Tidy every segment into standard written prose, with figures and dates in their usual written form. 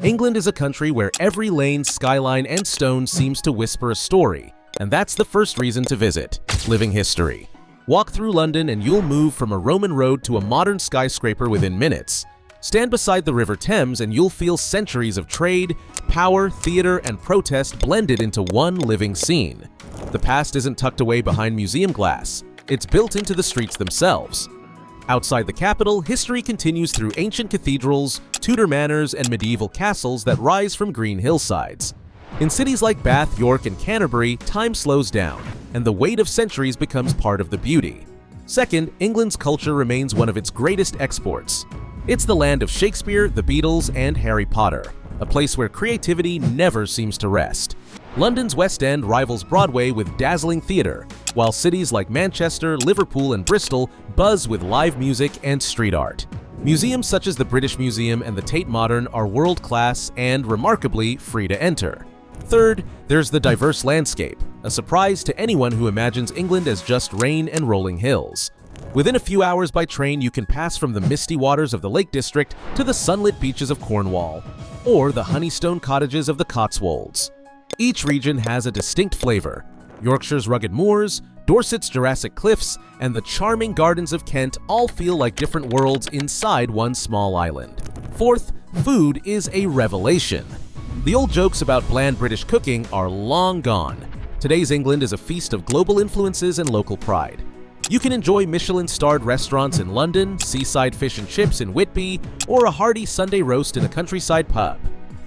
England is a country where every lane, skyline, and stone seems to whisper a story, and that's the first reason to visit: living history. Walk through London and you'll move from a Roman road to a modern skyscraper within minutes. Stand beside the River Thames and you'll feel centuries of trade, power, theater, and protest blended into one living scene. The past isn't tucked away behind museum glass. It's built into the streets themselves. Outside the capital, history continues through ancient cathedrals, Tudor manors, and medieval castles that rise from green hillsides. In cities like Bath, York, and Canterbury, time slows down, and the weight of centuries becomes part of the beauty. Second, England's culture remains one of its greatest exports. It's the land of Shakespeare, the Beatles, and Harry Potter, a place where creativity never seems to rest. London's West End rivals Broadway with dazzling theater, while cities like Manchester, Liverpool, and Bristol buzz with live music and street art. Museums such as the British Museum and the Tate Modern are world-class and, remarkably, free to enter. Third, there's the diverse landscape, a surprise to anyone who imagines England as just rain and rolling hills. Within a few hours by train, you can pass from the misty waters of the Lake District to the sunlit beaches of Cornwall, or the honeystone cottages of the Cotswolds. Each region has a distinct flavor. Yorkshire's rugged moors, Dorset's Jurassic cliffs, and the charming gardens of Kent all feel like different worlds inside one small island. Fourth, food is a revelation. The old jokes about bland British cooking are long gone. Today's England is a feast of global influences and local pride. You can enjoy Michelin-starred restaurants in London, seaside fish and chips in Whitby, or a hearty Sunday roast in a countryside pub.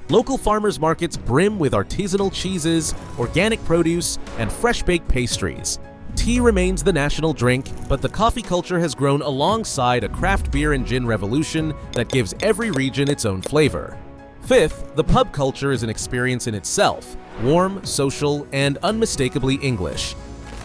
Local farmers markets brim with artisanal cheeses, organic produce, and fresh-baked pastries. Tea remains the national drink, but the coffee culture has grown alongside a craft beer and gin revolution that gives every region its own flavor. Fifth, the pub culture is an experience in itself, warm, social, and unmistakably English.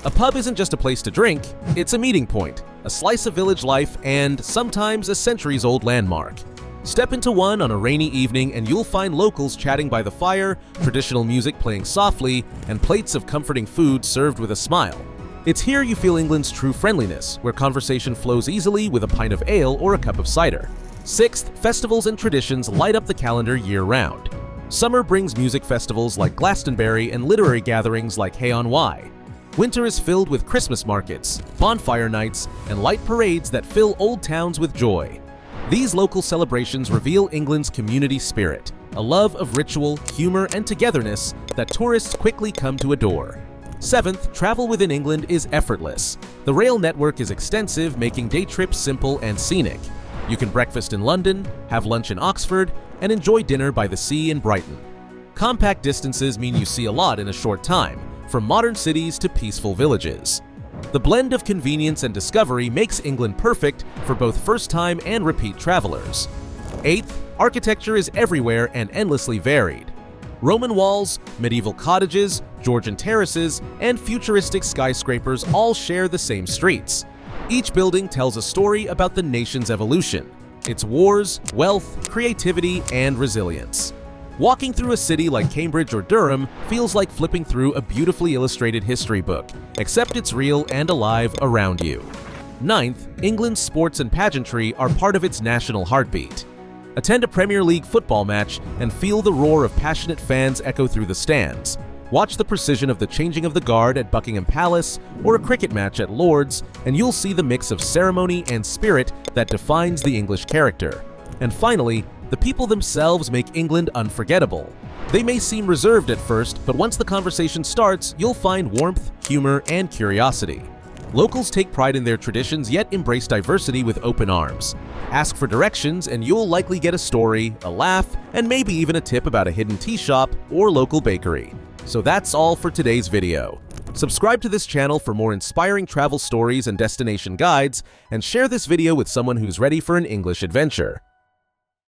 A pub isn't just a place to drink, it's a meeting point, a slice of village life, and sometimes a centuries-old landmark. Step into one on a rainy evening and you'll find locals chatting by the fire, traditional music playing softly, and plates of comforting food served with a smile. It's here you feel England's true friendliness, where conversation flows easily with a pint of ale or a cup of cider. Sixth, festivals and traditions light up the calendar year-round. Summer brings music festivals like Glastonbury and literary gatherings like Hay on Wye. Winter is filled with Christmas markets, bonfire nights, and light parades that fill old towns with joy. These local celebrations reveal England's community spirit, a love of ritual, humor, and togetherness that tourists quickly come to adore. Seventh, travel within England is effortless. The rail network is extensive, making day trips simple and scenic. You can breakfast in London, have lunch in Oxford, and enjoy dinner by the sea in Brighton. Compact distances mean you see a lot in a short time, from modern cities to peaceful villages. The blend of convenience and discovery makes England perfect for both first-time and repeat travelers. Eighth, architecture is everywhere and endlessly varied. Roman walls, medieval cottages, Georgian terraces, and futuristic skyscrapers all share the same streets. Each building tells a story about the nation's evolution, its wars, wealth, creativity, and resilience. Walking through a city like Cambridge or Durham feels like flipping through a beautifully illustrated history book, except it's real and alive around you. Ninth, England's sports and pageantry are part of its national heartbeat. Attend a Premier League football match and feel the roar of passionate fans echo through the stands. Watch the precision of the changing of the guard at Buckingham Palace or a cricket match at Lord's, and you'll see the mix of ceremony and spirit that defines the English character. And finally, the people themselves make England unforgettable. They may seem reserved at first, but once the conversation starts, you'll find warmth, humor, and curiosity. Locals take pride in their traditions yet embrace diversity with open arms. Ask for directions and you'll likely get a story, a laugh, and maybe even a tip about a hidden tea shop or local bakery. So that's all for today's video. Subscribe to this channel for more inspiring travel stories and destination guides, and share this video with someone who's ready for an English adventure.